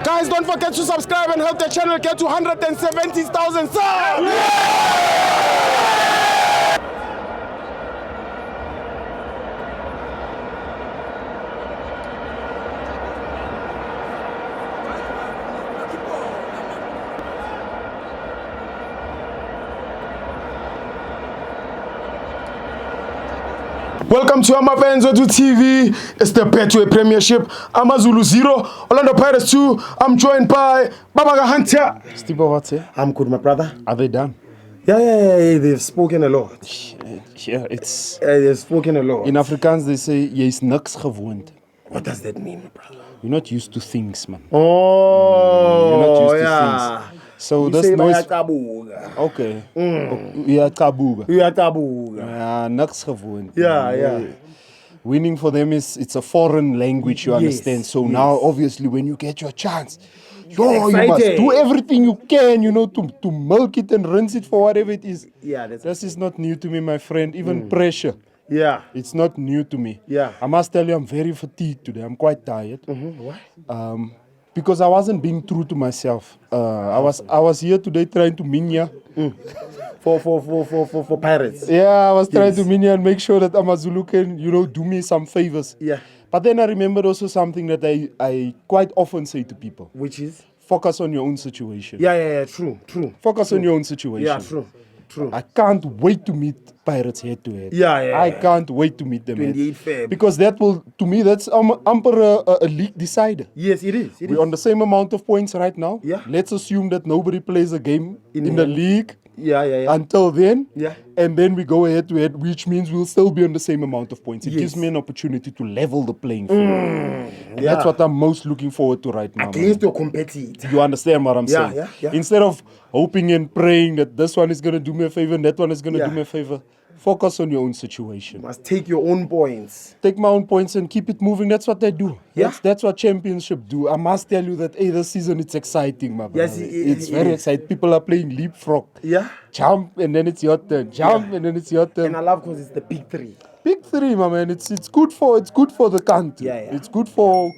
Guys, don't forget to subscribe and help the channel get to 170,000 subs. Welcome to FANS Wethu TV. It's the Betway Premiership. AmaZulu 0, Orlando Pirates 2. I'm joined by Babaga Hunter. Steve, what's it? I'm good, my brother. Are they done? Yeah. They've spoken a lot. Yeah, it's... They've spoken a lot. In Afrikaans, they say, jy is niks gewoond. What does that mean, my brother? You're not used to things, man. Oh, you're not used yeah. to things. So you this say noise... Okay. Yeah, taboega. Yeah, taboega. Yeah, niks gewoond. Yeah. Winning for them it's a foreign language, you understand. So now, obviously, when you get your chance, you must do everything you can, to milk it and rinse it for whatever it is. Yeah, this is not new to me, my friend. Even pressure. Yeah. It's not new to me. Yeah. I must tell you, I'm very fatigued today. I'm quite tired. Why? Because I wasn't being true to myself. I was here today trying to minya. For Pirates. Yeah, I was trying to minya and make sure that AmaZulu can, do me some favors. Yeah. But then I remembered also something that I quite often say to people. Which is? Focus on your own situation. Yeah, true. Focus on your own situation. Yeah, true. I can't wait to meet Pirates head to head. Yeah. I can't wait to meet them. 28 Feb. Because that will, to me, that's amper a league decider. Yes, it is. We're on the same amount of points right now. Yeah. Let's assume that nobody plays a game in the league. Yeah. Until then. Yeah. And then we go head to head, which means we'll still be on the same amount of points. It gives me an opportunity to level the playing field. And that's what I'm most looking forward to right now. Against your competitor. You understand what I'm saying? Yeah. Instead of hoping and praying that this one is going to do me a favor and that one is going to do me a favor, focus on your own situation. You must take your own points. Take my own points and keep it moving. That's what they do. Yeah. That's what championship do. I must tell you that, this season it's exciting, my brother. Yes, it's very exciting. People are playing leapfrog. Yeah. Jump and then it's your turn. Jump and then it's your turn. And I love because it's the big three. Big three, my man. It's good for the country. Yeah. It's good for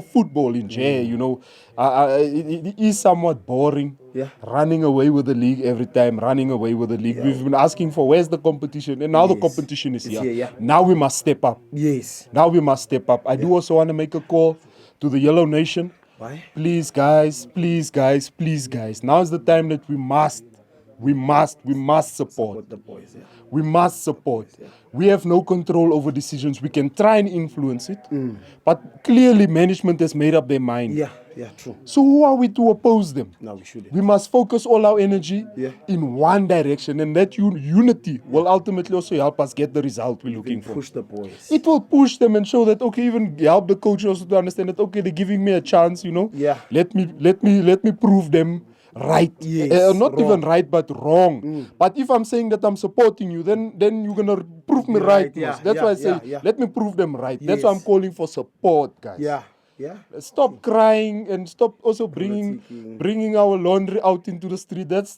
football in general. It is somewhat boring. Yeah. Running away with the league every time. Yeah. We've been asking for where's the competition, and now the competition is here. Yeah. Now we must step up. Yes. Now we must step up. I do also want to make a call to the Yellow Nation. Why? Please, guys. Now is the time that we must support the boys. Yeah. We must support. We have no control over decisions. We can try and influence it, but clearly management has made up their mind. Yeah, true. So who are we to oppose them? No, we shouldn't. We must focus all our energy in one direction, and that unity will ultimately also help us get the result we're looking for. Push the boys. It will push them and show that, even help the coach also to understand that, they're giving me a chance, Yeah. Let me prove them right. Yes, not wrong. even right, but wrong. But if I'm saying that I'm supporting you, then you're going to prove me right. Yeah, That's why I say, yeah. let me prove them right. That's Yes. why I'm calling for support, guys. Yeah. Stop crying and stop also bringing our laundry out into the street. That's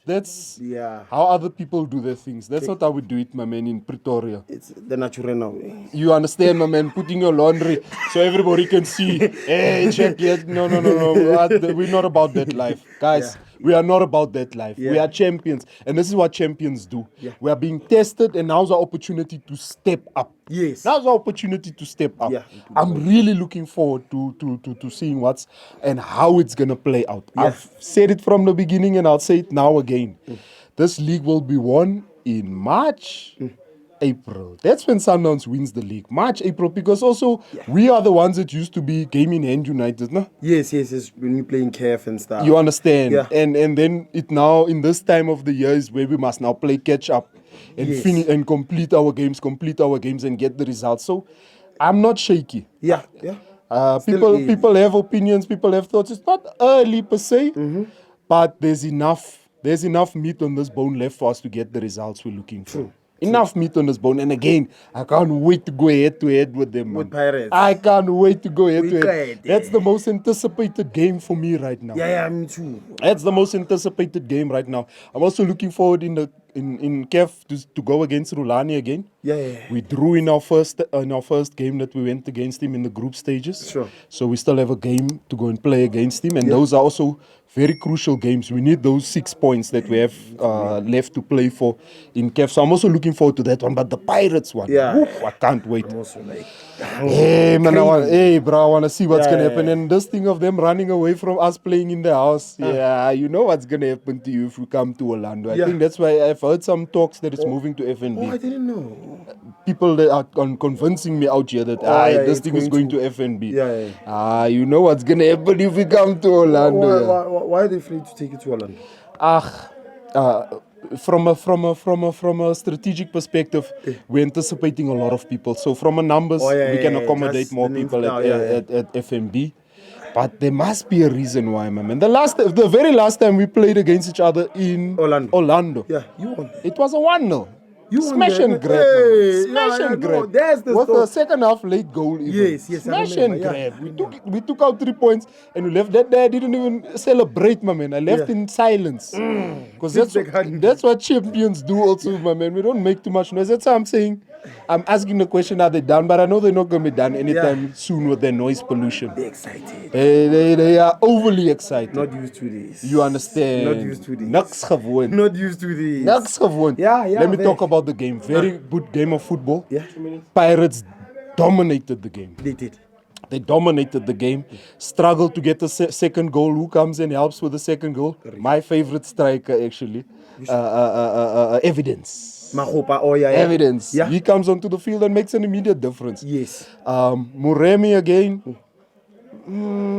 how other people do their things. That's not how we do it, my man, in Pretoria. It's the natural way. You understand, my man, putting your laundry so everybody can see. Hey, check it. No. We're not about that life. Guys, we are not about that life. We are champions. And this is what champions do. We are being tested, and now's our opportunity to step up. Yes. Now's our opportunity to step up. I'm really looking forward to seeing what's and how it's going to play out. I've said it from the beginning, and I'll say it now again. This league will be won in March, April. That's when Sundowns wins the league. March, April, because also we are the ones that used to be game in hand United, no? Yes. When you playing CAF and stuff. You understand? Yeah. And then it now, in this time of the year, is where we must now play catch up and finish and complete our games and get the results. So I'm not shaky. Yeah. People have opinions, people have thoughts. It's not early per se, but there's enough meat on this bone left for us to get the results we're looking for. Enough meat on this bone. And again, I can't wait to go head to head with them. With Pirates. I can't wait to go head to head. That's the most anticipated game for me right now. Yeah, me too. That's the most anticipated game right now. I'm also looking forward in the in KEF to go against Rulani again. Yeah. We drew in our first game that we went against him in the group stages. Sure. So we still have a game to go and play against him, and those are also very crucial games. We need those 6 points that we have left to play for in KEF. So I'm also looking forward to that one. But the Pirates one, I can't wait. I'm also like, Hey man, I want to see what's gonna happen. And this thing of them running away from us playing in the house, you know what's gonna happen to you if you come to Orlando. I think that's why I've heard some talks that it's moving to FNB. Oh, I didn't know. People that are convincing me out here that this thing is going to FNB. You know what's gonna happen if we come to Orlando. Why are they afraid to take it to Orlando? From a strategic perspective, we're anticipating a lot of people. So from a numbers, we can accommodate more people at FNB. But there must be a reason why, my man. The very last time we played against each other in Orlando, you won. it was a 1-0. Smash and grab. Smash and grab. With the second half late goal. Even. Yes. Smash and grab. We took out 3 points and we left. That day I didn't even celebrate, my man. I left in silence. Because that's what champions do also, my man. We don't make too much noise. That's what I'm saying. I'm asking the question, are they done? But I know they're not going to be done anytime soon with their noise pollution. They're excited. They are overly excited. Not used to this. You understand? Not used to this. Niks gewoon. Not used to this. Niks gewoon. Let me talk about the game. Very good game of football. Pirates dominated the game. They did. They dominated the game. Struggled to get the second goal. Who comes and helps with the second goal? My favorite striker, actually. Evidence. Evidence. He comes onto the field and makes an immediate difference. Yes. Muremi again.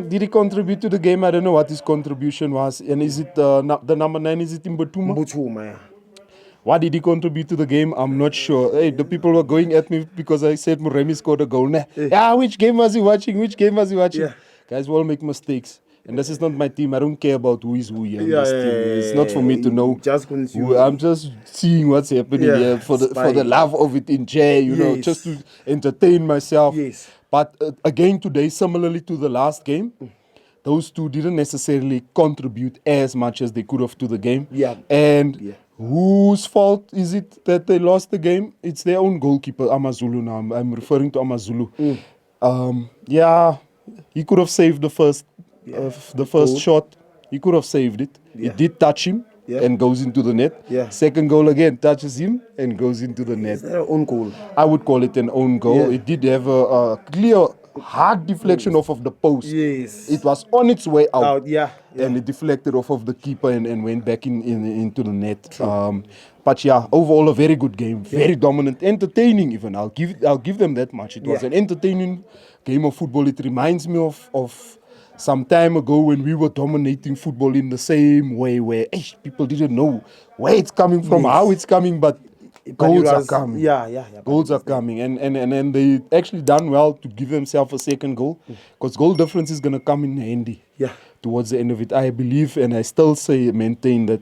Did he contribute to the game? I don't know what his contribution was. And is it the number 9? Is it Mbutuma? Mbutuma, yeah. What did he contribute to the game? I'm not sure. Hey, the people were going at me because I said Muremi scored a goal. Which game was he watching? Guys will all make mistakes. And this is not my team. I don't care about who is who here. It's not for me to know. I'm just seeing what's happening here for the love of it in J, you know, just to entertain myself. But again today, similarly to the last game, those two didn't necessarily contribute as much as they could have to the game. And whose fault is it that they lost the game? It's their own goalkeeper, AmaZulu now. I'm referring to AmaZulu. He could have saved the first shot. He could have saved it. It did touch him and goes into the net. Second goal again touches him and goes into the net. Is that an own goal? I would call it an own goal. It did have a clear hard deflection off of the post. It was on its way out. And it deflected off of the keeper and went back into the net. But overall a very good game, very dominant, entertaining even. I'll give them that much. It was an entertaining game of football. It reminds me of some time ago when we were dominating football in the same way where people didn't know where it's coming from, how it's coming, but goals are coming. Goals are coming. And they actually done well to give themselves a second goal because goal difference is going to come in handy towards the end of it. I believe and I still maintain that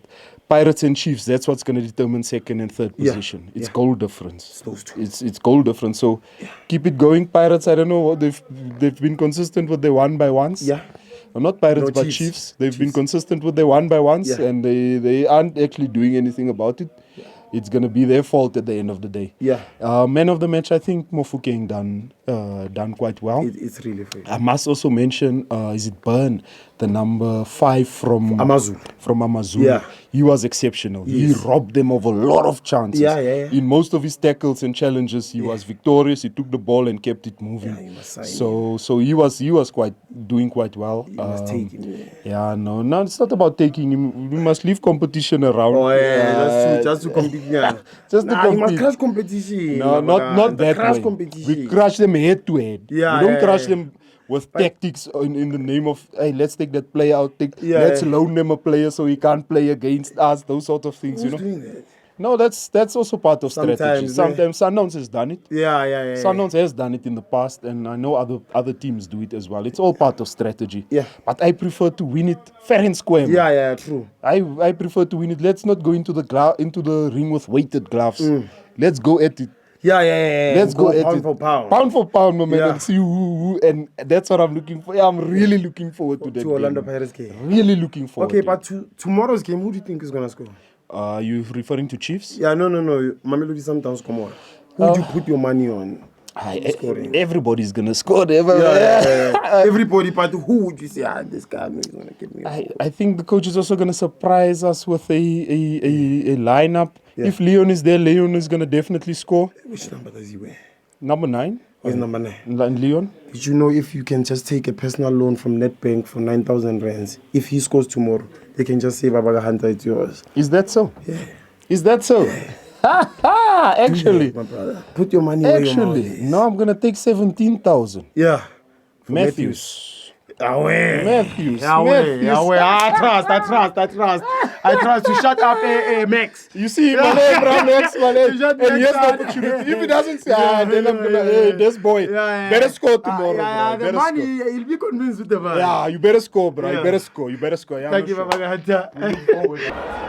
Pirates and Chiefs, that's what's going to determine second and third position. It's goal difference. It's goal difference. So keep it going. Pirates, I don't know, they've been consistent with their 1-by-1s. Well, not Pirates, but Chiefs. They've been consistent with their 1-by-1s and they aren't actually doing anything about it. It's going to be their fault at the end of the day. Man of the match, I think Mofokeng done quite well. It's really fair. I must also mention, is it Byrne, the number 5 from AmaZulu. He was exceptional. He robbed them of a lot of chances. In most of his tackles and challenges, he was victorious. He took the ball and kept it moving. So he was doing quite well. You must take him. No, it's not about taking him. We must leave competition around. That's true. Just to compete. Just to compete. You must crush competition. No, not that way. We crush them head to head. We don't crush them with tactics in the name of, hey, let's take that player out. Let's loan them a player so he can't play against us. Those sort of things, Who's doing that? No, that's also part of strategy. Sometimes Sundowns has done it. Sundowns has done it in the past, and I know other teams do it as well. It's all part of strategy. But I prefer to win it fair and square. True. I prefer to win it. Let's not go into the ring with weighted gloves. Let's go at it. Let's go at pound it. for pound. Pound for pound, my man, and see who. And that's what I'm looking for. I'm really looking forward to that Orlando Pirates game. Really looking forward. Okay, but tomorrow's game, who do you think is going to score? You referring to Chiefs? Yeah, no. Mamelodi Sundowns, come on. Who would you put your money on? Everybody's gonna score. Everybody, but who would you say, this guy is going to get me? I think the coach is also gonna surprise us with a lineup. If Leon is there, Leon is gonna definitely score. Which number does he wear? Number 9. Where's number 9? And Leon. Did you know if you can just take a personal loan from Nedbank for 9,000 rands, if he scores tomorrow, they can just say, Babaga Hunter, it's yours. Is that so? Yeah. Is that so? Actually, My brother, put your money where your mouth is. no, I'm gonna take 17,000. Yeah. Matthews. Away. Matthews. I trust. You shut up, Max. You see, Max, and he has the opportunity. If he doesn't say, then I'm gonna, this boy, better score tomorrow, bro. The money, he'll be convinced with the money. Yeah, you better score, bro. You better score. Thank you, Babaga Hunter.